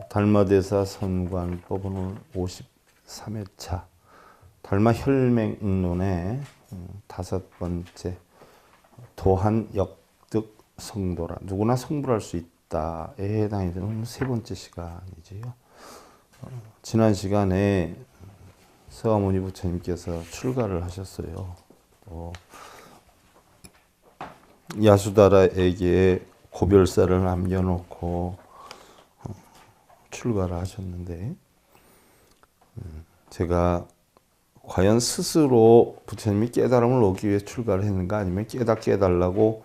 달마대사 선관법 오늘 53회차 달마혈맹론의 다섯 번째 도한 역득 성도라 누구나 성불할 수 있다에 해당이 되는 세 번째 시간이지요. 지난 시간에 서가모니 부처님께서 출가를 하셨어요. 야수다라에게 고별사를 남겨놓고 출가를 하셨는데, 제가 과연 스스로 부처님이 깨달음을 얻기 위해 출가를 했는가, 아니면 깨닫게 해달라고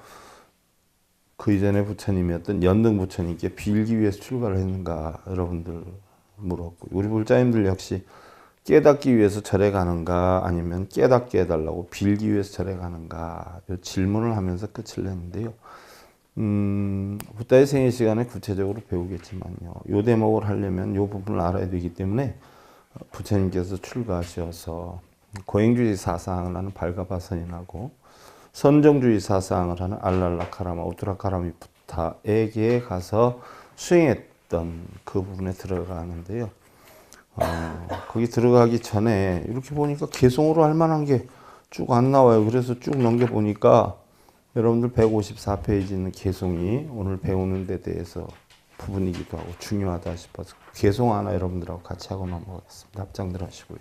그 이전에 부처님이었던 연등 부처님께 빌기 위해서 출가를 했는가, 여러분들 물었고, 우리 불자님들 역시 깨닫기 위해서 절에 가는가, 아니면 깨닫게 해달라고 빌기 위해서 절에 가는가, 이 질문을 하면서 끝을 냈는데요. 부다의 생애 시간에 구체적으로 배우겠지만요, 이 대목을 하려면 이 부분을 알아야 되기 때문에 부처님께서 출가하셔서 고행주의 사상을 하는 발가바선인하고 선정주의 사상을 하는 알랄라카라마 우트라카라미 부타에게 가서 수행했던 그 부분에 들어가는데요. 거기 들어가기 전에 이렇게 보니까 개송으로 할 만한 게 쭉 안 나와요. 그래서 쭉 넘겨보니까 여러분들 154페이지는 개송이 오늘 배우는 데 대해서 부분이기도 하고 중요하다 싶어서 개송 하나 여러분들하고 같이 하고 넘어가겠습니다. 합장들 하시고요.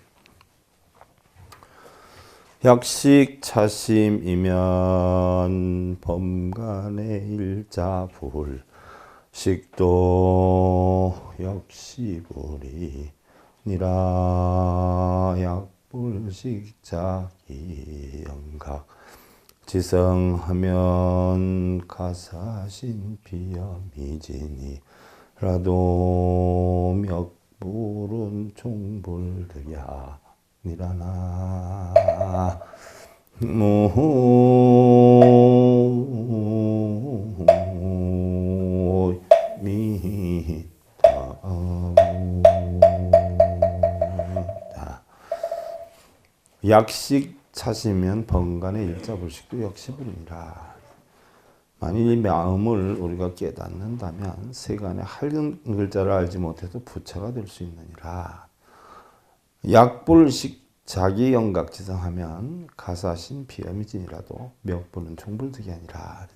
약식 차심이면 범간의 일자 불 식도 역시불이 니라 약불식자기 영각 지성하면 가사신 비염이지니라도 멱불은 총불들야 니라나 약식 차시면 번간의 일자불식도 역시불이니라. 만일 이 마음을 우리가 깨닫는다면 세간의 밝은 글자를 알지 못해도 부처가 될 수 있느니라. 약불식 자기 영각지성하면 가사신 비염이지니라도 멱불은 총불득이 아니라.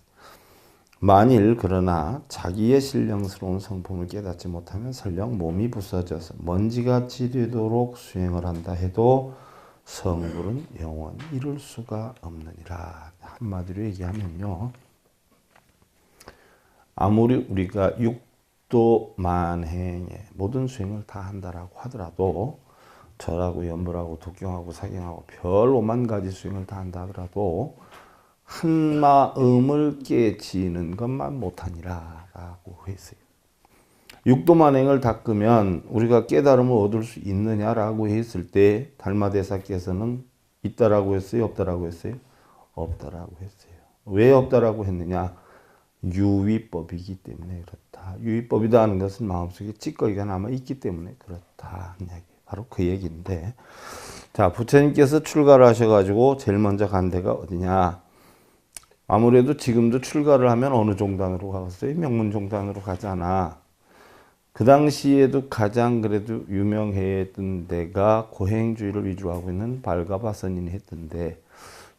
만일 그러나 자기의 신령스러운 성품을 깨닫지 못하면 설령 몸이 부서져서 먼지같이 되도록 수행을 한다 해도 성불은 영원 이룰 수가 없느니라. 한마디로 얘기하면요, 아무리 우리가 육도 만행에 모든 수행을 다 한다라고 하더라도, 절하고 연불하고 독경하고 사경하고 별 5만 가지 수행을 다 한다 하더라도 한 마음을 깨지는 것만 못하니라 라고 했어요. 육도만행을 닦으면 우리가 깨달음을 얻을 수 있느냐라고 했을 때 달마대사께서는 있다라고 했어요? 없다라고 했어요? 없다라고 했어요. 왜 없다라고 했느냐? 유위법이기 때문에 그렇다. 유위법이다 하는 것은 마음속에 찌꺼기가 남아있기 때문에 그렇다 하는 얘기. 바로 그 얘기인데, 자, 부처님께서 출가를 하셔가지고 제일 먼저 간 데가 어디냐? 아무래도 지금도 출가를 하면 어느 종단으로 가겠어요? 명문종단으로 가잖아. 그 당시에도 가장 그래도 유명했던 데가 고행주의를 위주로 하고 있는 발가바선인이 했던데,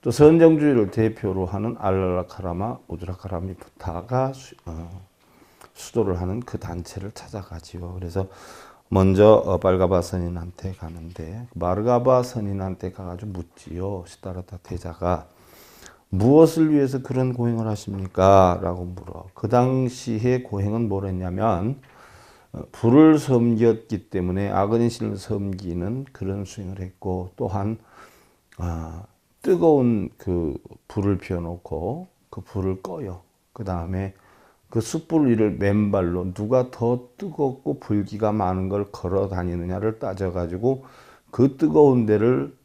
또 선정주의를 대표로 하는 알랄라카라마 우드라카라미 부타가 수도를 하는 그 단체를 찾아가지요. 그래서 먼저 발가바선인한테 가는데, 발가바선인한테 가가지고 묻지요. 시다라타 대자가 무엇을 위해서 그런 고행을 하십니까? 라고 물어. 그 당시에 고행은 뭐랬냐면 불을 섬겼기 때문에 아그니신을 섬기는 그런 수행을 했고, 또한 뜨거운 그 불을 피워놓고 그 불을 꺼요. 그 다음에 그 숯불 위를 맨발로 누가 더 뜨겁고 불기가 많은 걸 걸어 다니느냐를 따져가지고 그 뜨거운 데를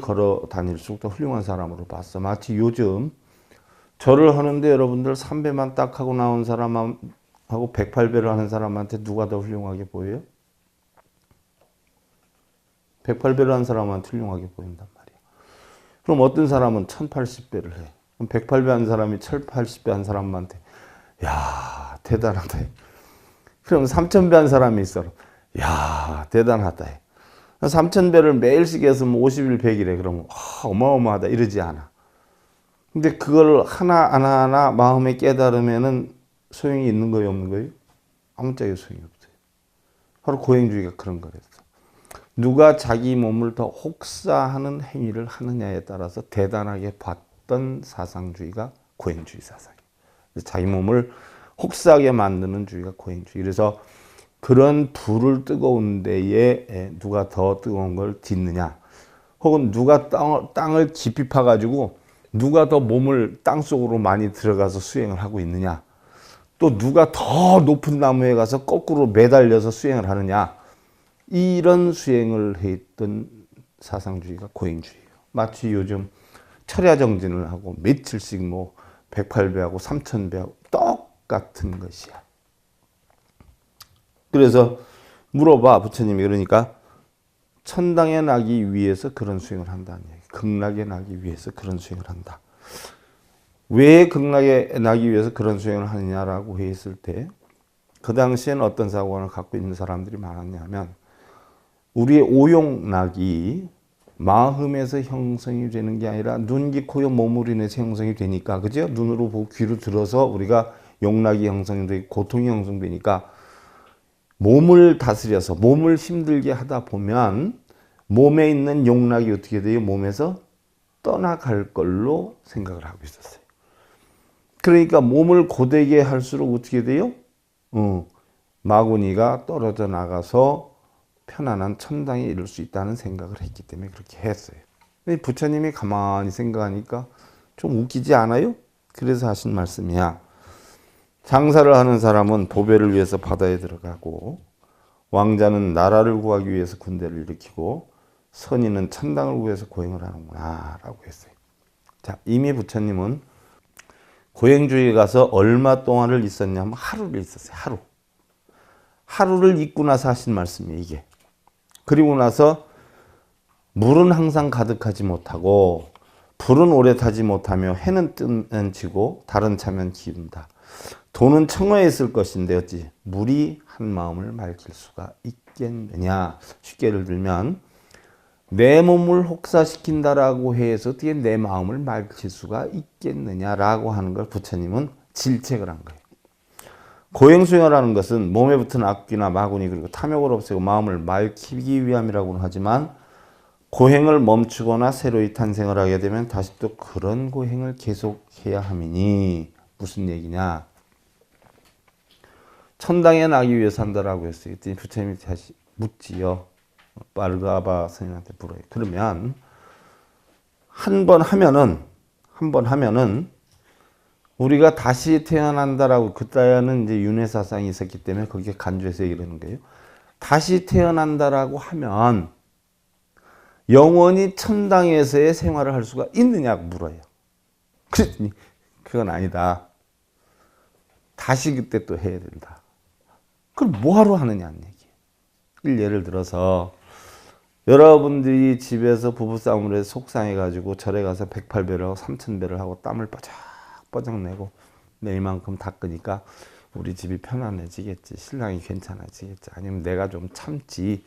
걸어 다닐수록 더 훌륭한 사람으로 봤어. 마치 요즘 절을 하는데 여러분들 3배만 딱 하고 나온 사람하고 108배를 하는 사람한테 누가 더 훌륭하게 보여요? 108배를 한 사람한테 훌륭하게 보인단 말이야. 그럼 어떤 사람은 1080배를 해. 그럼 108배 한 사람이 1080배 한 사람한테 야, 대단하다. 그럼 3,000배 한 사람이 있어. 야, 대단하다. 3,000배를 매일씩 했으면 50일 100일에 그러면 어마어마하다 이러지 않아. 근데 그걸 하나하나 마음에 깨달으면은 소용이 있는 거예요, 없는 거예요? 아무짝에 소용이 없어요. 바로 고행주의가 그런 거랬어. 누가 자기 몸을 더 혹사하는 행위를 하느냐에 따라서 대단하게 봤던 사상주의가 고행주의 사상이에요. 자기 몸을 혹사하게 만드는 주의가 고행주의. 그래서 그런 불을 뜨거운 데에 누가 더 뜨거운 걸 딛느냐, 혹은 누가 땅을 깊이 파가지고 누가 더 몸을 땅속으로 많이 들어가서 수행을 하고 있느냐, 또 누가 더 높은 나무에 가서 거꾸로 매달려서 수행을 하느냐, 이런 수행을 했던 사상주의가 고행주의예요. 마치 요즘 철야정진을 하고 며칠씩 108배하고 3000배하고 똑같은 것이야. 그래서 물어봐, 부처님이. 그러니까 천당에 나기 위해서 그런 수행을 한다는 얘기. 극락에 나기 위해서 그런 수행을 한다. 왜 극락에 나기 위해서 그런 수행을 하느냐라고 했을 때, 그 당시에는 어떤 사고관을 갖고 있는 사람들이 많았냐면, 우리의 오용락이 마음에서 형성이 되는 게 아니라 눈, 귀, 코, 여, 몸으로 인해서 형성이 되니까, 그죠? 눈으로 보고 귀로 들어서 우리가 용락이 형성되고 고통이 형성되니까, 몸을 다스려서 몸을 힘들게 하다 보면 몸에 있는 용락이 어떻게 돼요? 몸에서 떠나갈 걸로 생각을 하고 있었어요. 그러니까 몸을 고되게 할수록 어떻게 돼요? 마구니가 떨어져 나가서 편안한 천당에 이를 수 있다는 생각을 했기 때문에 그렇게 했어요. 부처님이 가만히 생각하니까 좀 웃기지 않아요? 그래서 하신 말씀이야. 장사를 하는 사람은 보배를 위해서 바다에 들어가고, 왕자는 나라를 구하기 위해서 군대를 일으키고, 선인은 천당을 구해서 고행을 하는구나 라고 했어요. 자, 이미 부처님은 고행주의에 가서 얼마 동안을 있었냐면 하루를 있었어요. 하루를 있고 나서 하신 말씀이에요, 이게. 그리고 나서 물은 항상 가득하지 못하고 불은 오래 타지 못하며 해는 뜨면 지고 달은 차면 기운다. 돈은 청어에 있을 것인데 어찌 물이 한 마음을 맑힐 수가 있겠느냐. 쉽게 예를 들면 내 몸을 혹사시킨다라고 해서 어떻게 내 마음을 맑힐 수가 있겠느냐라고 하는 걸 부처님은 질책을 한 거예요. 고행수행이라는 것은 몸에 붙은 악귀나 마구니 그리고 탐욕을 없애고 마음을 맑히기 위함이라고는 하지만, 고행을 멈추거나 새로이 탄생을 하게 되면 다시 또 그런 고행을 계속해야 함이니, 무슨 얘기냐. 천당에 나기 위해서 한다라고 했어요. 그랬더니 부처님이 다시 묻지요. 말가바 스님한테 물어요. 그러면 한 번 하면은 우리가 다시 태어난다라고, 그때는 이제 윤회사상이 있었기 때문에 거기에 간주해서 이러는 거예요. 다시 태어난다라고 하면 영원히 천당에서의 생활을 할 수가 있느냐고 물어요. 그랬더니 그건 아니다. 다시 그때 또 해야 된다. 그럼 뭐하러 하느냐는 얘기예요. 예를 들어서 여러분들이 집에서 부부싸움을 해서 속상해가지고 절에 가서 108배를 하고 3000배를 하고 땀을 뻐쩍 내고 내일만큼 닦으니까 우리 집이 편안해지겠지, 신랑이 괜찮아지겠지, 아니면 내가 좀 참지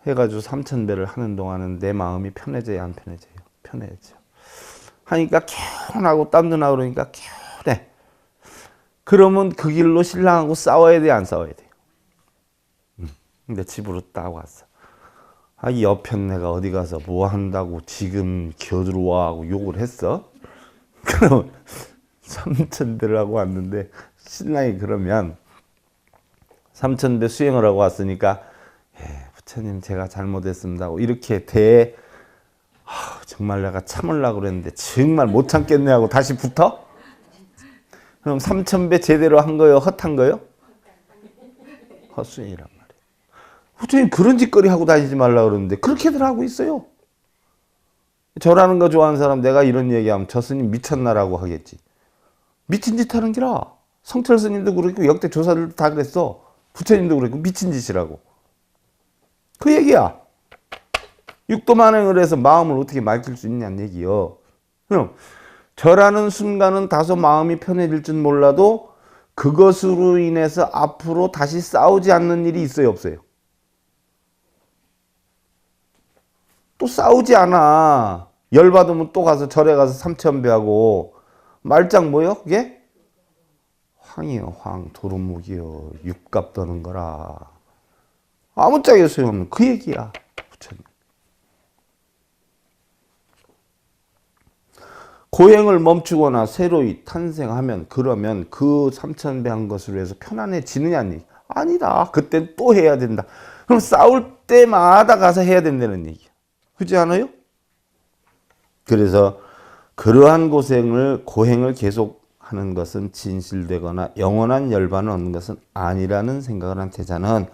해가지고 3000배를 하는 동안은 내 마음이 편해져야 안 편해져요? 편해져. 하니까 개운하고 땀도 나고 그러니까 개운해. 그러면 그 길로 신랑하고 싸워야 돼, 안 싸워야 돼요? 근데 집으로 딱 왔어. 이 여편네가 어디 가서 뭐 한다고 지금 겨들어와 하고 욕을 했어? 그럼 3000배를 하고 왔는데 신랑이 그러면 3000배 수행을 하고 왔으니까 부처님 제가 잘못했습니다 하고 이렇게 정말 내가 참으려고 그랬는데 정말 못 참겠네 하고 다시 붙어? 그럼 3000배 제대로 한 거요? 헛한 거요? 헛수행이란 말이에요. 부처님 그런 짓거리 하고 다니지 말라 그러는데 그렇게들 하고 있어요. 저라는 거 좋아하는 사람 내가 이런 얘기하면 저 스님 미쳤나라고 하겠지. 미친 짓 하는 기라. 성철 스님도 그렇고 역대 조사들도 다 그랬어. 부처님도 그랬고 미친 짓이라고. 그 얘기야. 육도만행을 해서 마음을 어떻게 맑힐 수 있냐는 얘기요. 그럼 절하는 순간은 다소 마음이 편해질 줄 몰라도 그것으로 인해서 앞으로 다시 싸우지 않는 일이 있어요, 없어요? 또 싸우지 않아. 열받으면 또 가서 절에 가서 삼천배하고 말짱 뭐요? 그게? 황이요, 황. 도루묵이요. 육갑 떠는 거라. 아무짝에 소용없는 그 얘기야. 부처님. 고행을 멈추거나 새로이 탄생하면 그러면 그 삼천배한 것으로 해서 편안해지느냐는 얘기. 아니다. 그땐 또 해야 된다. 그럼 싸울 때마다 가서 해야 된다는 얘기야. 그렇지 않아요? 그래서 그러한 고행을 계속하는 것은 진실되거나 영원한 열반을 얻는 것은 아니라는 생각을 한 태자는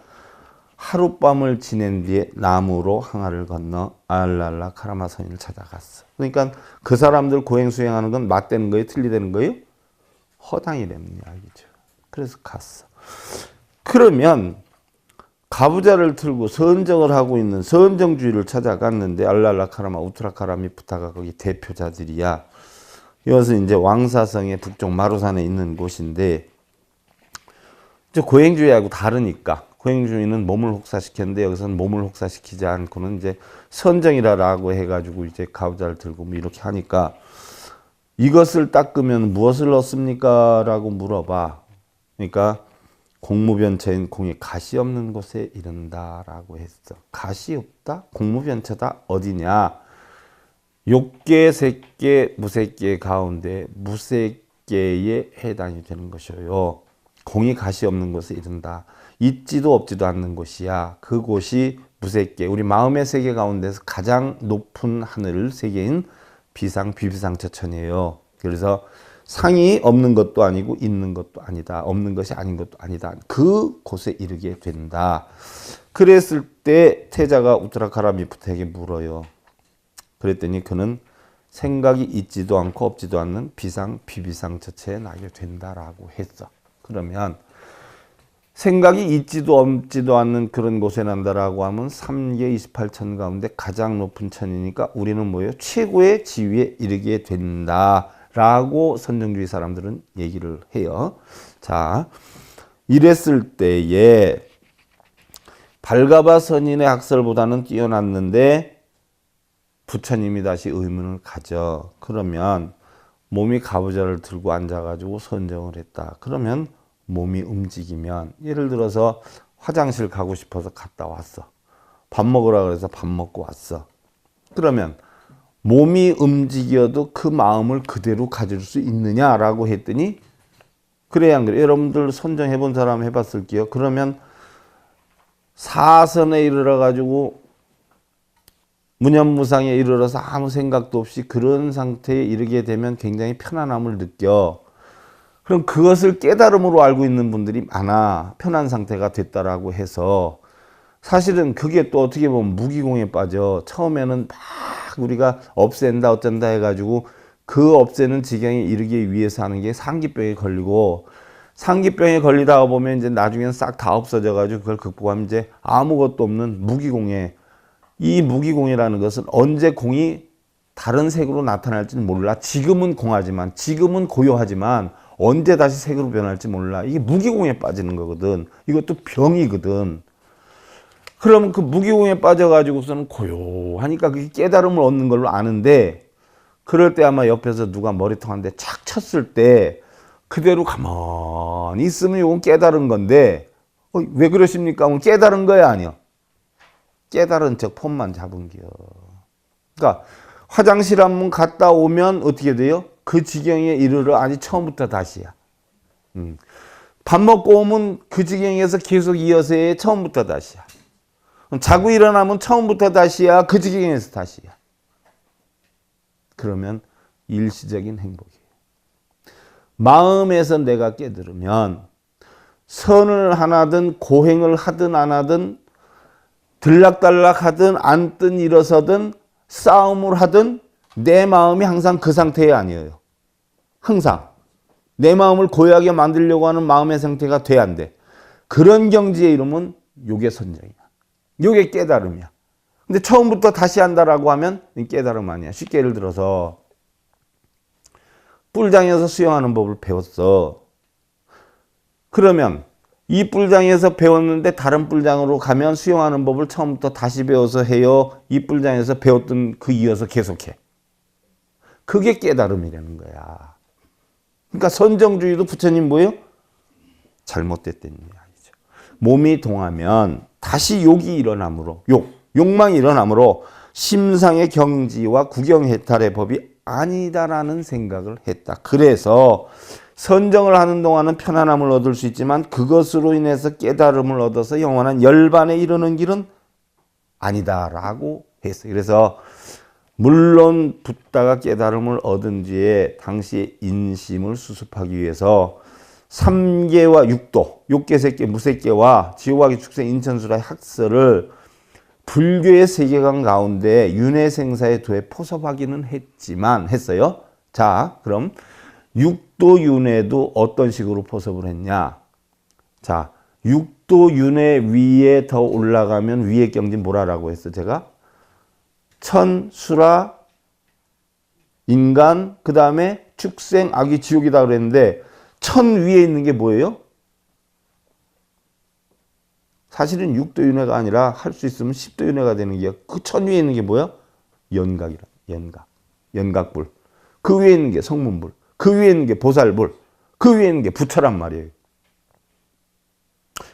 하룻밤을 지낸 뒤에 남으로 항아를 건너 알랄라 카라마 선인을 찾아갔어. 그러니까 그 사람들 고행 수행하는 건 맞대는 거예요? 틀리다는 거예요? 허당이라는 이야기죠. 그래서 갔어. 그러면 가부좌를 틀고 선정을 하고 있는 선정주의를 찾아갔는데 알랄라 카라마 우트라카라미프타가 거기 대표자들이야. 이것은 이제 왕사성의 북쪽 마루산에 있는 곳인데 이제 고행주의하고 다르니까 고행주의는 몸을 혹사시켰는데 여기서는 몸을 혹사시키지 않고는 이제 선정이라고 해가지고 이제 가부좌를 들고 뭐 이렇게 하니까 이것을 닦으면 무엇을 얻습니까? 라고 물어봐. 그러니까 공무변처인 공이 가시 없는 곳에 이른다라고 했어. 가시 없다? 공무변처다? 어디냐? 욕계, 색계, 무색계 가운데 무색계에 해당이 되는 것이요. 공이 가시 없는 곳에 이른다. 있지도 없지도 않는 곳이야. 그곳이 무색계, 우리 마음의 세계 가운데서 가장 높은 하늘 세계인 비상, 비비상처천이에요. 그래서 상이 없는 것도 아니고 있는 것도 아니다. 없는 것이 아닌 것도 아니다. 그 곳에 이르게 된다. 그랬을 때 태자가 우트라카라미프타에게 물어요. 그랬더니 그는 생각이 있지도 않고 없지도 않는 비상, 비비상처체에 나게 된다라고 했어. 그러면 생각이 있지도 없지도 않는 그런 곳에 난다라고 하면 3계 28천 가운데 가장 높은 천이니까 우리는 뭐예요? 최고의 지위에 이르게 된다라고 선정주의 사람들은 얘기를 해요. 자, 이랬을 때에 발가바 선인의 학설보다는 뛰어났는데 부처님이 다시 의문을 가져. 그러면 몸이 가부좌를 들고 앉아가지고 선정을 했다. 그러면 몸이 움직이면 예를 들어서 화장실 가고 싶어서 갔다 왔어. 밥 먹으라 그래서 밥 먹고 왔어. 그러면 몸이 움직여도 그 마음을 그대로 가질 수 있느냐라고 했더니 그래야 안 그래. 여러분들 선정해 본 사람 해봤을게요. 그러면 사선에 이르러 가지고 무념무상에 이르러서 아무 생각도 없이 그런 상태에 이르게 되면 굉장히 편안함을 느껴. 그럼 그것을 깨달음으로 알고 있는 분들이 많아. 편한 상태가 됐다라고 해서 사실은 그게 또 어떻게 보면 무기공에 빠져. 처음에는 막 우리가 없앤다 어쩐다 해가지고 그 없애는 지경에 이르기 위해서 하는 게 상기병에 걸리고 상기병에 걸리다가 보면 이제 나중에는 싹 다 없어져가지고 그걸 극복하면 이제 아무것도 없는 무기공에, 이 무기공이라는 것은 언제 공이 다른 색으로 나타날지는 몰라. 지금은 공하지만, 지금은 고요하지만 언제 다시 색으로 변할지 몰라. 이게 무기공에 빠지는 거거든. 이것도 병이거든. 그러면 그 무기공에 빠져가지고서는 고요하니까 그게 깨달음을 얻는 걸로 아는데, 그럴 때 아마 옆에서 누가 머리통 한 대 착 쳤을 때 그대로 가만히 있으면 이건 깨달은 건데, 왜 그러십니까? 깨달은 거야, 아니요? 깨달은 척 폰만 잡은 겨. 그러니까 화장실 한번 갔다 오면 어떻게 돼요? 그 지경에 이르러 아니 처음부터 다시야. 밥 먹고 오면 그 지경에서 계속 이어서 해. 처음부터 다시야. 자고 일어나면 처음부터 다시야. 그 지경에서 다시야. 그러면 일시적인 행복이에요. 마음에서 내가 깨달으면 선을 하나든 고행을 하든 안 하든 들락달락 하든 앉든 일어서든 싸움을 하든 내 마음이 항상 그 상태에 아니에요. 항상 내 마음을 고요하게 만들려고 하는 마음의 상태가 돼야 안 돼. 그런 경지에 이르면 요게 선정이야. 요게 깨달음이야. 근데 처음부터 다시 한다라고 하면 깨달음 아니야. 쉽게 예를 들어서 뿔장에서 수영하는 법을 배웠어. 그러면 이 뿔장에서 배웠는데 다른 뿔장으로 가면 수영하는 법을 처음부터 다시 배워서 해요? 이 뿔장에서 배웠던 그 이어서 계속해? 그게 깨달음이라는 거야. 그러니까 선정주의도 부처님 뭐예요? 잘못됐다는 이야기죠. 몸이 동하면 다시 욕이 일어나므로 욕망이 일어나므로 심상의 경지와 구경해탈의 법이 아니다라는 생각을 했다. 그래서 선정을 하는 동안은 편안함을 얻을 수 있지만 그것으로 인해서 깨달음을 얻어서 영원한 열반에 이르는 길은 아니다라고 했어요. 그래서 물론 붓다가 깨달음을 얻은 뒤에 당시의 인심을 수습하기 위해서 3계와 6도, 6계, 세계, 무색계와 지옥하기 축생, 인천수라의 학설을 불교의 세계관 가운데 윤회생사의 도에 포섭하기는 했어요. 자, 그럼 6도 윤회도 어떤 식으로 포섭을 했냐? 자, 6도 윤회 위에 더 올라가면 위의 경지 뭐라고 했어? 제가 천, 수라, 인간, 그 다음에 축생, 악이, 지옥이다 그랬는데 천 위에 있는 게 뭐예요? 사실은 6도 윤회가 아니라 할 수 있으면 10도 윤회가 되는 게 그 천 위에 있는 게 뭐야? 연각이라. 연각불. 그 위에 있는 게 성문불. 그 위에 있는 게 보살불. 그 위에 있는 게 부처란 말이에요.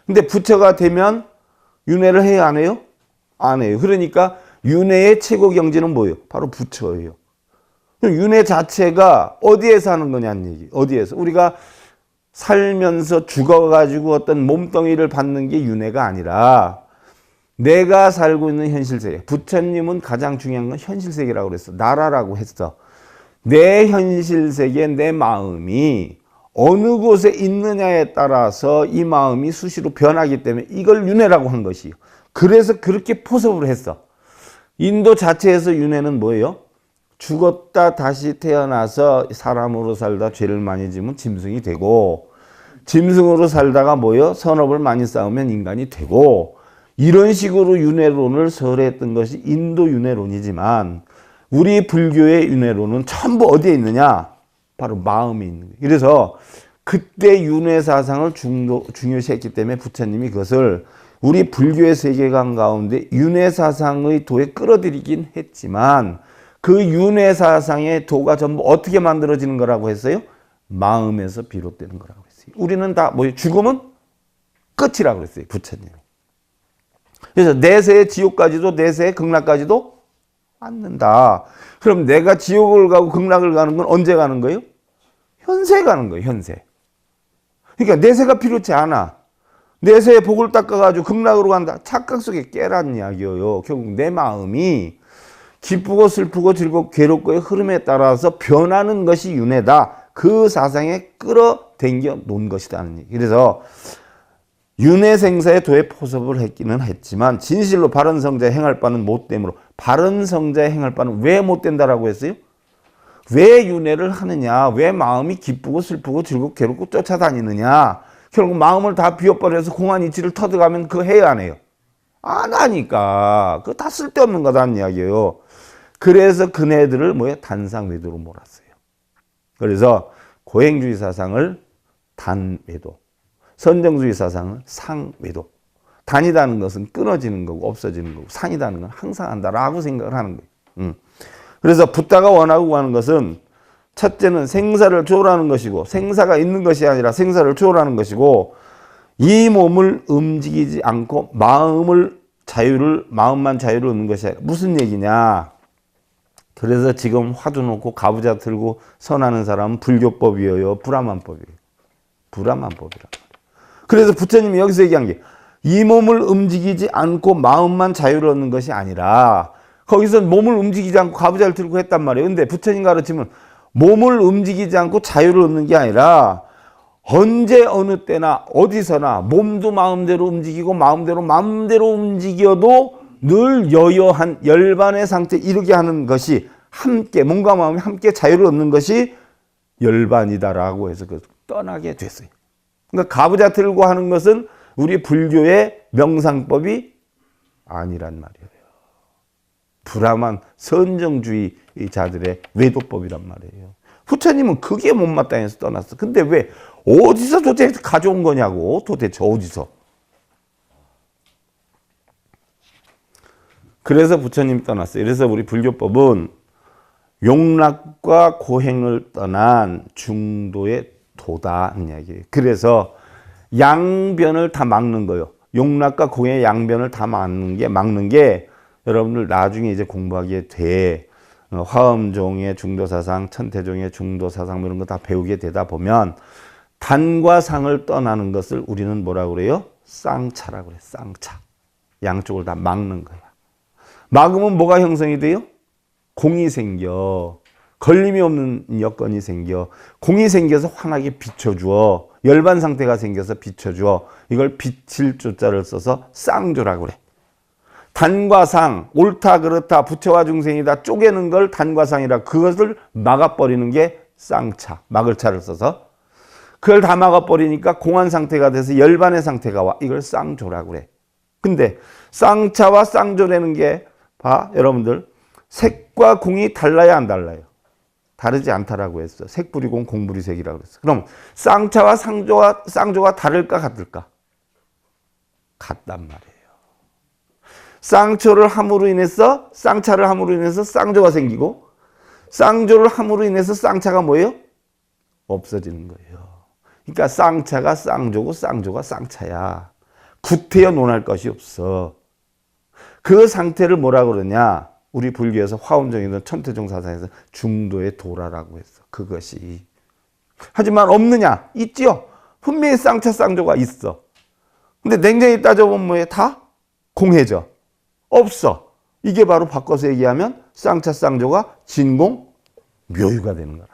근데 부처가 되면 윤회를 해야 안 해요? 안 해요. 그러니까 윤회의 최고 경지는 뭐예요? 바로 부처예요. 윤회 자체가 어디에서 하는 거냐는 얘기. 어디에서? 우리가 살면서 죽어가지고 어떤 몸뚱이를 받는 게 윤회가 아니라 내가 살고 있는 현실세계. 부처님은 가장 중요한 건 현실세계라고 그랬어. 나라라고 했어. 내 현실세계, 내 마음이 어느 곳에 있느냐에 따라서 이 마음이 수시로 변하기 때문에 이걸 윤회라고 한 것이에요. 그래서 그렇게 포섭을 했어. 인도 자체에서 윤회는 뭐예요? 죽었다 다시 태어나서 사람으로 살다 죄를 많이 지면 짐승이 되고, 짐승으로 살다가 뭐예요? 선업을 많이 쌓으면 인간이 되고, 이런 식으로 윤회론을 설했던 것이 인도 윤회론이지만 우리 불교의 윤회론은 전부 어디에 있느냐? 바로 마음에 있는 거예요. 그래서 그때 윤회 사상을 중요시했기 때문에 부처님이 그것을 우리 불교의 세계관 가운데 윤회 사상의 도에 끌어들이긴 했지만 그 윤회 사상의 도가 전부 어떻게 만들어지는 거라고 했어요? 마음에서 비롯되는 거라고 했어요. 우리는 다 뭐예요? 죽음은 끝이라고 그랬어요. 부처님이. 그래서 내세의 지옥까지도 내세의 극락까지도 않는다. 그럼 내가 지옥을 가고 극락을 가는 건 언제 가는 거예요? 현세 가는 거예요. 현세. 그러니까 내세가 필요치 않아. 내세의 복을 닦아가지고 극락으로 간다. 착각 속에 깨라는 이야기예요. 결국 내 마음이 기쁘고 슬프고 즐겁고 괴롭고의 흐름에 따라서 변하는 것이 윤회다. 그 사상에 끌어당겨 놓은 것이다. 그래서 윤회 생사의 도에 포섭을 했기는 했지만 진실로 바른 성자의 행할 바는 못됨으로, 바른 성자의 행할 바는 왜 못된다라고 했어요? 왜 윤회를 하느냐? 왜 마음이 기쁘고 슬프고 즐겁고 괴롭고 쫓아다니느냐? 결국 마음을 다 비워버려서 공안 이치를 터득하면 그거 해야 안 해요? 안 하니까. 그거 다 쓸데없는 거다는 이야기예요. 그래서 그네들을 뭐예요? 단상외도로 몰았어요. 그래서 고행주의 사상을 단외도, 선정주의 사상은 상외도. 단이라는 것은 끊어지는 거고 없어지는 거고, 상이라는 건 항상 한다라고 생각을 하는 거예요. 그래서 붓다가 원하고 하는 것은 첫째는 생사를 초월하는 것이고, 생사가 있는 것이 아니라 생사를 초월하는 것이고, 이 몸을 움직이지 않고 마음만 자유를 얻는 것이 아니라 무슨 얘기냐? 그래서 지금 화두 놓고 가부좌 들고 선하는 사람은 불교법이에요? 불화만법이에요? 불화만법이라. 그래서 부처님이 여기서 얘기한 게 이 몸을 움직이지 않고 마음만 자유를 얻는 것이 아니라, 거기서 몸을 움직이지 않고 가부좌를 들고 했단 말이에요. 근데 부처님 가르침은 몸을 움직이지 않고 자유를 얻는 게 아니라 언제 어느 때나 어디서나 몸도 마음대로 움직이고 마음대로 움직여도 늘 여여한 열반의 상태에 이르게 하는 것이, 함께 몸과 마음이 함께 자유를 얻는 것이 열반이다라고 해서 떠나게 됐어요. 그러니까 가부좌 들고 하는 것은 우리 불교의 명상법이 아니란 말이에요. 불화만 선정주의자들의 외도법이란 말이에요. 부처님은 그게 못마땅해서 떠났어. 근데 왜 어디서 도대체 가져온 거냐고. 도대체 어디서. 그래서 부처님이 떠났어요. 그래서 우리 불교법은 용락과 고행을 떠난 중도의 도다는 이야기예요. 그래서 양변을 다 막는 거예요. 용락과 고행의 양변을 다 막는 게 여러분들 나중에 이제 공부하게 돼. 화엄종의 중도사상, 천태종의 중도사상 이런 거 다 배우게 되다 보면 단과 상을 떠나는 것을 우리는 뭐라고 그래요? 쌍차라고 그래요. 쌍차. 양쪽을 다 막는 거야. 막으면 뭐가 형성이 돼요? 공이 생겨. 걸림이 없는 여건이 생겨. 공이 생겨서 환하게 비춰주어. 열반 상태가 생겨서 비춰주어. 이걸 비칠 조자를 써서 쌍조라고 그래. 단과 상, 옳다 그렇다 부처와 중생이다 쪼개는 걸 단과 상이라. 그것을 막아버리는 게 쌍차, 막을 차를 써서. 그걸 다 막아버리니까 공한 상태가 돼서 열반의 상태가 와. 이걸 쌍조라고 그래. 근데 쌍차와 쌍조라는 게 봐, 여러분들 색과 공이 달라야 안 달라요? 다르지 않다라고 했어. 색불이 공, 공불이 색이라고 했어. 그럼 쌍차와 쌍조가 다를까 같을까? 같단 말이에요. 쌍차를 함으로 인해서 쌍조가 생기고 쌍조를 함으로 인해서 쌍차가 뭐예요? 없어지는 거예요. 그러니까 쌍차가 쌍조고 쌍조가 쌍차야. 구태여 논할 것이 없어. 그 상태를 뭐라 그러냐? 우리 불교에서 화엄종이든 천태종 사상에서 중도의 도라라고 했어. 그것이. 하지만 없느냐? 있지요. 분명히 쌍차 쌍조가 있어. 근데 냉정히 따져보면 뭐예요? 다 공해져. 없어. 이게 바로 바꿔서 얘기하면 쌍차 쌍조가 진공 묘유가 되는 거란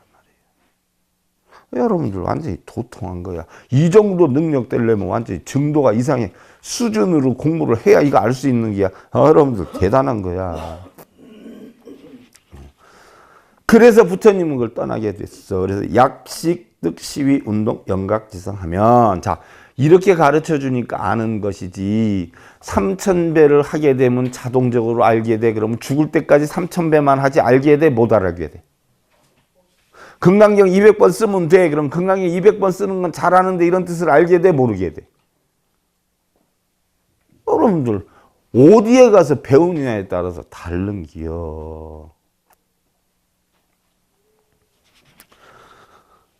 말이에요. 여러분들 완전히 도통한 거야. 이 정도 능력 되려면 완전히 정도가 이상의 수준으로 공부를 해야 이거 알 수 있는 게야. 여러분들 대단한 거야. 그래서 부처님은 그걸 떠나게 됐어. 그래서 약식, 득, 시위, 운동, 영각지성하면 자 이렇게 가르쳐 주니까 아는 것이지 3000배를 하게 되면 자동적으로 알게 돼. 그러면 죽을 때까지 3000배만 하지 알게 돼? 못 알게 돼? 금강경 200번 쓰면 돼. 그럼 금강경 200번 쓰는 건 잘하는데 이런 뜻을 알게 돼? 모르게 돼? 여러분들 어디에 가서 배우느냐에 따라서 다른 기요.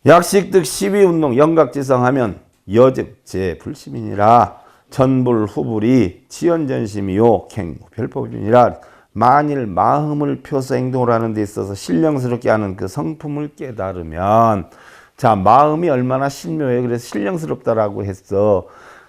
약식득 시비운동 영각지성하면 여적제 불심이니라 전불후불이 지연전심이요 갱무별법이니라. 만일 마음을 펴서 행동을 하는 데 있어서 신령스럽게 하는 그 성품을 깨달으면 자 마음이 얼마나 신묘해. 그래서 신령스럽다라고 했어.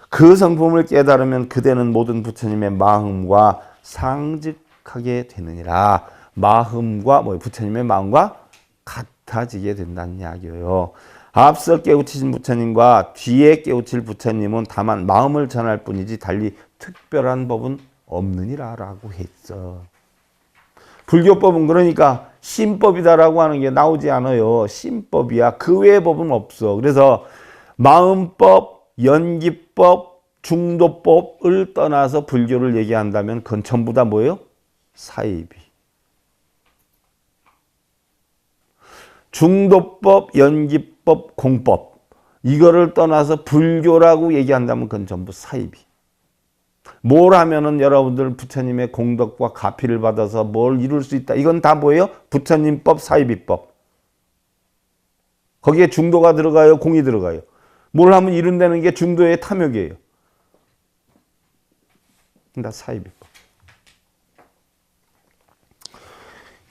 그 성품을 깨달으면 그대는 모든 부처님의 마음과 상직하게 되느니라. 마음과 부처님의 마음과 같아지게 된다는 이야기예요. 앞서 깨우치신 부처님과 뒤에 깨우칠 부처님은 다만 마음을 전할 뿐이지 달리 특별한 법은 없느니라 라고 했어. 불교법은 그러니까 신법이다라고 하는 게 나오지 않아요. 신법이야. 그 외의 법은 없어. 그래서 마음법, 연기법, 중도법을 떠나서 불교를 얘기한다면 그건 전부 다 뭐예요? 사이비. 중도법, 연기법, 공법 이거를 떠나서 불교라고 얘기한다면 그건 전부 사이비. 뭘 하면은 여러분들 부처님의 공덕과 가피를 받아서 뭘 이룰 수 있다. 이건 다 뭐예요? 부처님법, 사이비법. 거기에 중도가 들어가요? 공이 들어가요? 뭘 하면 이룬다는 게 중도의 탐욕이에요. 다 사이비법.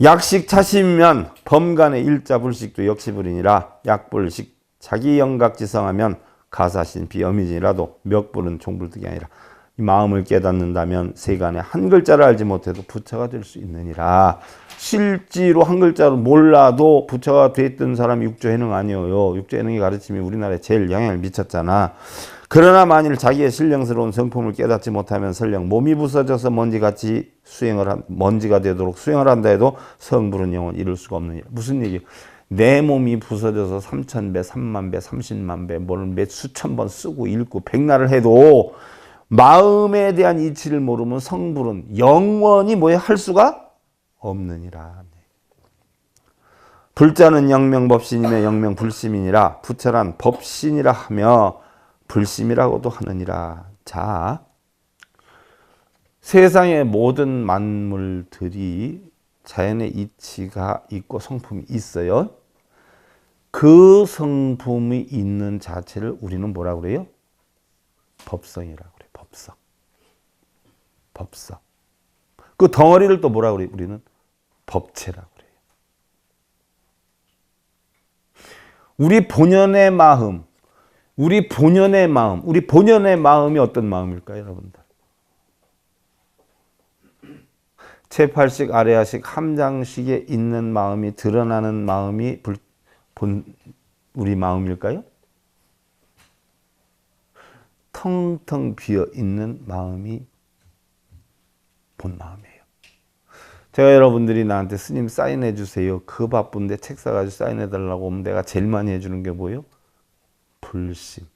약식 차심면 범간의 일자불식도 역시불이니라. 약불식 자기 영각지성하면 가사신 비어미지라도 멱불은 종불득이 아니라. 이 마음을 깨닫는다면 세간에 한 글자를 알지 못해도 부처가 될 수 있느니라. 실지로 한 글자를 몰라도 부처가 됐던 사람이 육조해능 아니에요. 육조해능의 가르침이 우리나라에 제일 영향을 미쳤잖아. 그러나 만일 자기의 신령스러운 성품을 깨닫지 못하면 설령 몸이 부서져서 먼지가 되도록 수행을 한다 해도 성불은 영원 이룰 수가 없느니라. 무슨 얘기예요? 내 몸이 부서져서 3000배, 30,000배, 300,000배, 몇 수천 번 쓰고 읽고 백날을 해도 마음에 대한 이치를 모르면 성불은 영원히 할 수가 없느니라. 불자는 영명법신이며 영명불심이니라. 부처란 법신이라 하며 불심이라고도 하느니라. 자, 세상의 모든 만물들이 자연의 이치가 있고 성품이 있어요. 그 성품이 있는 자체를 우리는 뭐라고 그래요? 법성이라고 그래요. 법성. 법성. 그 덩어리를 또 뭐라고 그래요? 우리는 법체라고 그래요. 우리 본연의 마음, 우리 본연의 마음이 어떤 마음일까요, 여러분들? 제8식, 아레아식, 함장식에 있는 마음이 드러나는 마음이 우리 마음일까요? 텅텅 비어 있는 마음이 본 마음이에요. 제가 여러분들이 나한테 스님 사인해 주세요. 그 바쁜데 책 사가지고 사인해 달라고 하면 내가 제일 많이 해주는 게 뭐예요? 불심.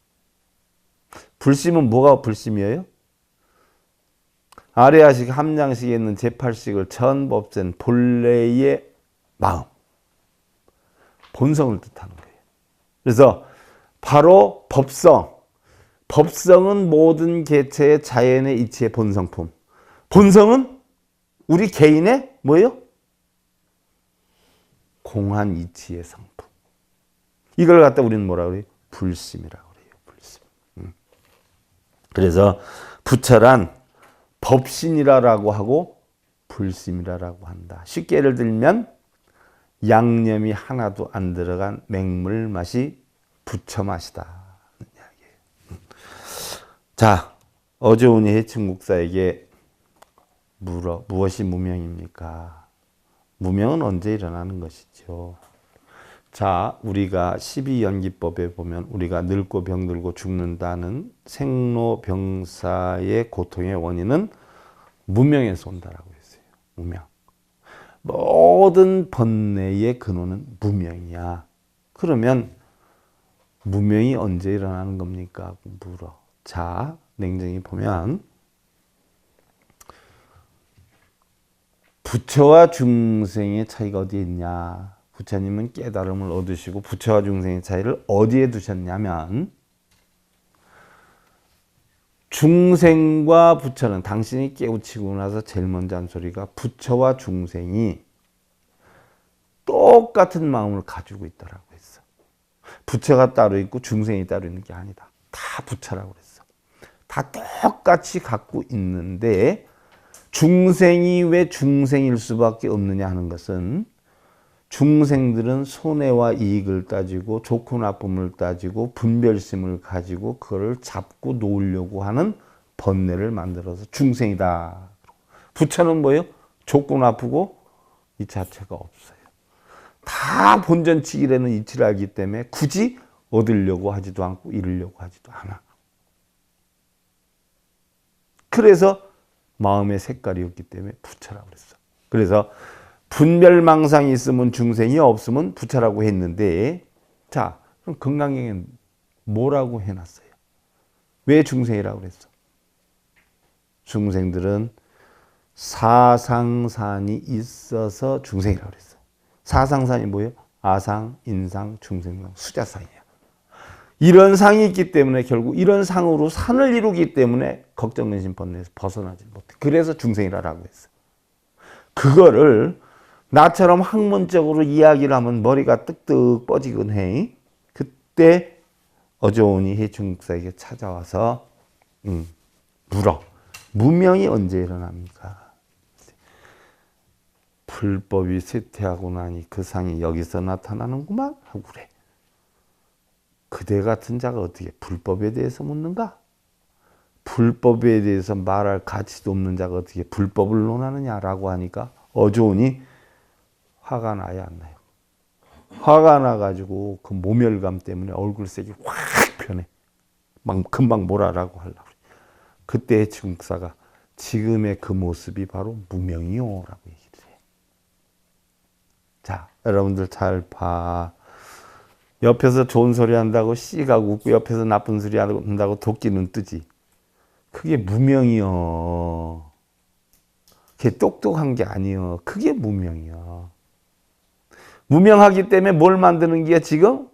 불심은 뭐가 불심이에요? 아레아식, 함장식에 있는 제8식을 전부 없앤 본래의 마음, 본성을 뜻하는 거예요. 그래서 바로 법성, 법성은 모든 개체의 자연의 이치의 본성품, 본성은 우리 개인의 뭐예요? 공한 이치의 성품. 이걸 갖다 우리는 뭐라고 그래요? 불심이라고 그래요. 불심. 그래서 부처란 법신이라고 하고 불심이라고 한다. 쉽게 예를 들면 양념이 하나도 안 들어간 맹물 맛이 부처 맛이다. 자, 어조운이 해충국사에게 물어 무엇이 무명입니까? 무명은 언제 일어나는 것이죠? 자, 우리가 12연기법에 보면 우리가 늙고 병들고 죽는다는 생로병사의 고통의 원인은 무명에서 온다라고 했어요. 무명. 모든 번뇌의 근원은 무명이야. 그러면 무명이 언제 일어나는 겁니까? 물어. 자, 냉정히 보면 부처와 중생의 차이가 어디에 있냐? 부처님은 깨달음을 얻으시고 부처와 중생의 차이를 어디에 두셨냐면 중생과 부처는 당신이 깨우치고 나서 제일 먼저 한 소리가 부처와 중생이 똑같은 마음을 가지고 있다라고 했어. 부처가 따로 있고 중생이 따로 있는 게 아니다. 다 부처라고 그랬어. 다 똑같이 갖고 있는데 중생이 왜 중생일 수밖에 없느냐 하는 것은 중생들은 손해와 이익을 따지고 좋고 나쁨을 따지고 분별심을 가지고 그거를 잡고 놓으려고 하는 번뇌를 만들어서 중생이다. 부처는 뭐예요? 좋고 나쁘고 이 자체가 없어요. 다 본전치기라는 이치를 알기 때문에 굳이 얻으려고 하지도 않고 잃으려고 하지도 않아. 그래서 마음의 색깔이 없기 때문에 부처라고 그랬어. 그래서 분별망상이 있으면 중생이 없으면 부처라고 했는데, 자, 그럼 금강경에는 뭐라고 해놨어요? 왜 중생이라고 그랬어? 중생들은 사상산이 있어서 중생이라고 그랬어. 사상산이 뭐예요? 아상, 인상, 중생상, 수자상이야. 이런 상이 있기 때문에 결국 이런 상으로 산을 이루기 때문에 걱정, 근심, 번뇌에서 벗어나지 못해. 그래서 중생이라고 했어. 그거를 나처럼 학문적으로 이야기를 하면 머리가 뜨뜻 뻗이곤 해. 그때 어조운이 해충국사에게 찾아와서 물어. 무명이 언제 일어납니까? 불법이 쇠퇴하고 나니 그 상이 여기서 나타나는구만 하고 그래. 그대 같은 자가 어떻게 불법에 대해서 묻는가? 불법에 대해서 말할 가치도 없는 자가 어떻게 불법을 논하느냐라고 하니까 어조운이 화가 나야 안 나요? 화가 나가지고 그 모멸감 때문에 얼굴색이 확 변해. 막 금방 뭐라라고 하려고 그래. 그때 해충국사가 지금의 그 모습이 바로 무명이요라고 얘기를 해. 자, 여러분들 잘 봐. 옆에서 좋은 소리 한다고 씨가 웃고 옆에서 나쁜 소리 한다고 도끼는 뜨지. 그게 무명이요. 그게 똑똑한 게 아니요. 그게 무명이요. 무명하기 때문에 뭘 만드는 게 지금?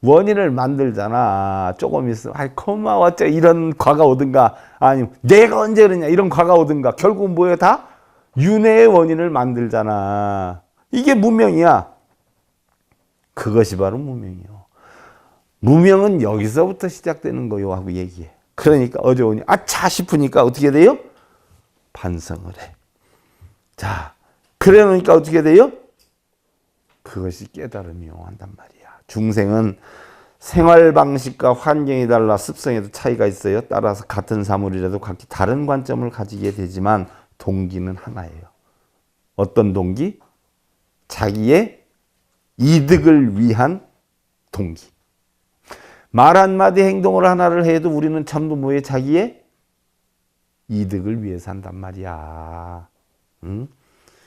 원인을 만들잖아. 조금 있으면 아이 고마워 어째 이런 과가 오든가 아니면 내가 언제 그러냐 이런 과가 오든가 결국 뭐예요? 다 윤회의 원인을 만들잖아. 이게 무명이야. 그것이 바로 무명이요. 무명은 여기서부터 시작되는 거요 하고 얘기해. 그러니까 어제 오니 아차 싶으니까 어떻게 돼요? 반성을 해. 자, 그래 놓으니까 어떻게 돼요? 그것이 깨달음이 용한단 말이야. 중생은 생활 방식과 환경이 달라 습성에도 차이가 있어요. 따라서 같은 사물이라도 각기 다른 관점을 가지게 되지만 동기는 하나예요. 어떤 동기? 자기의 이득을 위한 동기. 말 한마디 행동을 하나를 해도 우리는 전부 뭐에 자기의 이득을 위해서 한단 말이야. 응?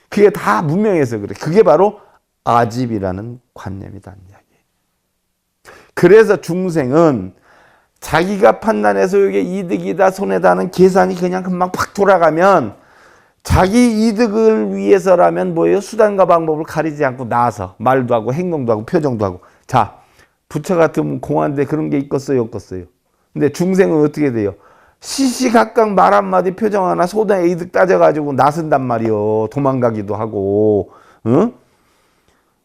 그게 다 문명해서 그래. 그게 바로 아집이라는 관념이란 이야기. 그래서 중생은 자기가 판단해서 이게 이득이다 손해다 하는 계산이 그냥 금방 팍 돌아가면 자기 이득을 위해서라면 뭐예요? 수단과 방법을 가리지 않고 나와서 말도 하고 행동도 하고 표정도 하고. 자, 부처 같으면 공안대 그런 게 있겠어요? 없겠어요? 근데 중생은 어떻게 돼요? 시시각각 말 한마디 표정 하나 소단의 이득 따져가지고 나선단 말이요. 도망가기도 하고. 응?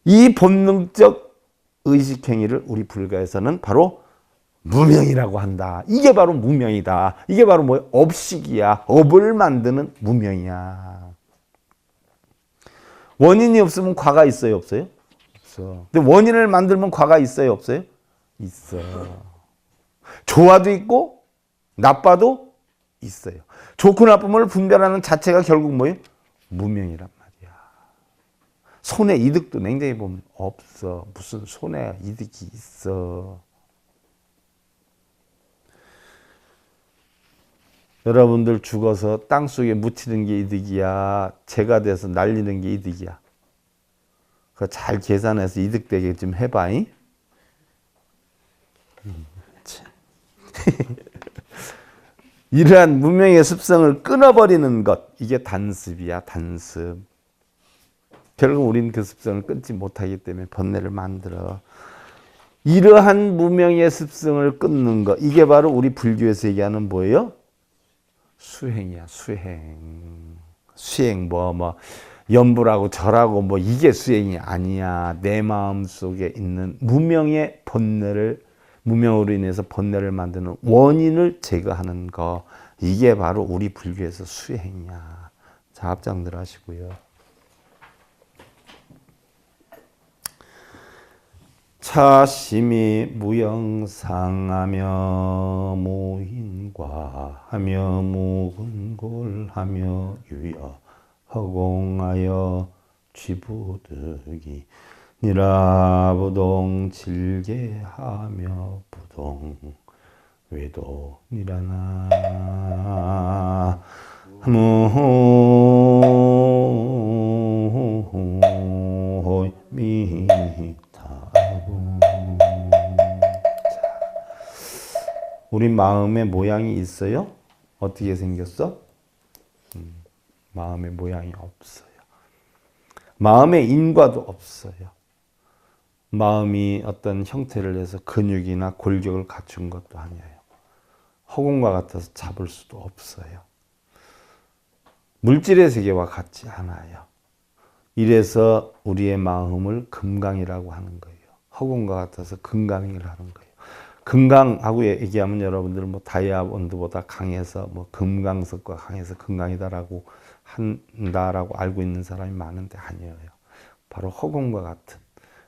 이 본능적 의식행위를 우리 불가에서는 바로 무명이라고 한다. 이게 바로 무명이다. 이게 바로 뭐예요? 업식이야. 업을 만드는 무명이야. 원인이 없으면 과가 있어요? 없어요? 없어. 근데 원인을 만들면 과가 있어요? 없어요? 있어. 좋아도 있고 나빠도 있어요. 좋고 나쁨을 분별하는 자체가 결국 뭐예요? 무명이란 말이야. 손해 이득도 냉정히 보면 없어. 무슨 손해 이득이 있어. 여러분들 죽어서 땅속에 묻히는 게 이득이야? 재가 돼서 날리는 게 이득이야? 그거 잘 계산해서 이득되게 좀 해봐. 이러한 무명의 습성을 끊어버리는 것, 이게 단습이야. 단습. 결국 우리는 그 습성을 끊지 못하기 때문에 번뇌를 만들어. 이러한 무명의 습성을 끊는 것, 이게 바로 우리 불교에서 얘기하는 뭐예요? 수행이야. 수행 염불하고 절하고 이게 수행이 아니야. 내 마음 속에 있는 무명의 번뇌를, 무명으로 인해서 번뇌를 만드는 원인을 제거하는 거, 이게 바로 우리 불교에서 수행이야. 자, 합장들 하시고요. 차심이 무영상하며 무인과하며 무근골하며 유여 허공하여 쥐부득이 니라부동 질게하며 부동 외도 니라나 무미타고. 우리 마음의 모양이 있어요? 어떻게 생겼어? 마음의 모양이 없어요. 마음의 인과도 없어요. 마음이 어떤 형태를 내서 근육이나 골격을 갖춘 것도 아니에요. 허공과 같아서 잡을 수도 없어요. 물질의 세계와 같지 않아요. 이래서 우리의 마음을 금강이라고 하는 거예요. 허공과 같아서 금강이라고 하는 거예요. 금강하고 얘기하면 여러분들 다이아몬드보다 강해서 금강석과 강해서 금강이다라고 한다라고 알고 있는 사람이 많은데 아니에요. 바로 허공과 같은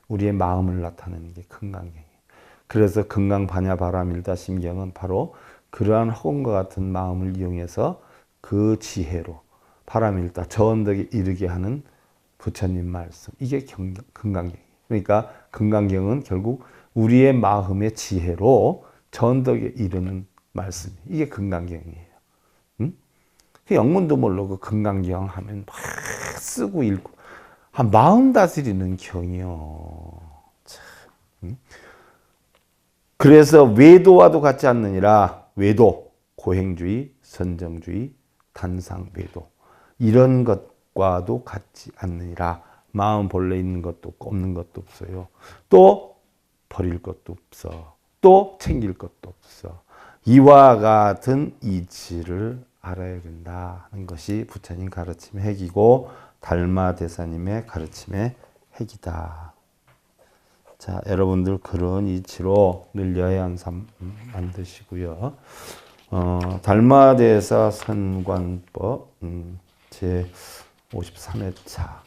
우리의 마음을 나타내는 게 금강경이에요. 그래서 금강반야바라밀다 심경은 바로 그러한 허공과 같은 마음을 이용해서 그 지혜로 바라밀다 저 언덕에 이르게 하는 부처님 말씀, 이게 금강경이에요. 그러니까 금강경은 결국 우리의 마음의 지혜로 저 언덕에 이르는 말씀, 이게 금강경이에요. 영문도 모르고 금강경 하면 막 쓰고 읽고 마음 다스리는 경이요. 참. 그래서 외도와도 같지 않느니라. 외도, 고행주의, 선정주의, 단상, 외도, 이런 것과도 같지 않느니라. 마음 본래 있는 것도 없고 없는 것도 없어요. 또 버릴 것도 없어. 또 챙길 것도 없어. 이와 같은 이치를 알아야 된다 하는 것이 부처님 가르침의 핵이고 달마대사님의 가르침의 핵이다. 자, 여러분들 그런 이치로 늘 여해한 삶 만드시고요. 달마대사 선관법 제 53회차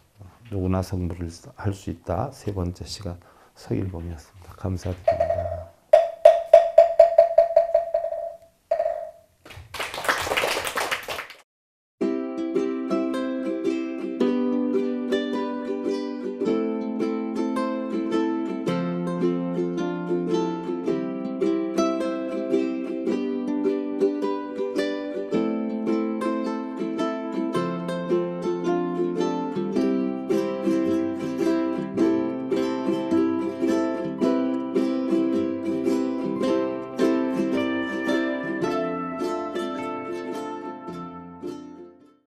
누구나 성불을 할 수 있다. 세 번째 시간 서일봉이었습니다. 감사드립니다.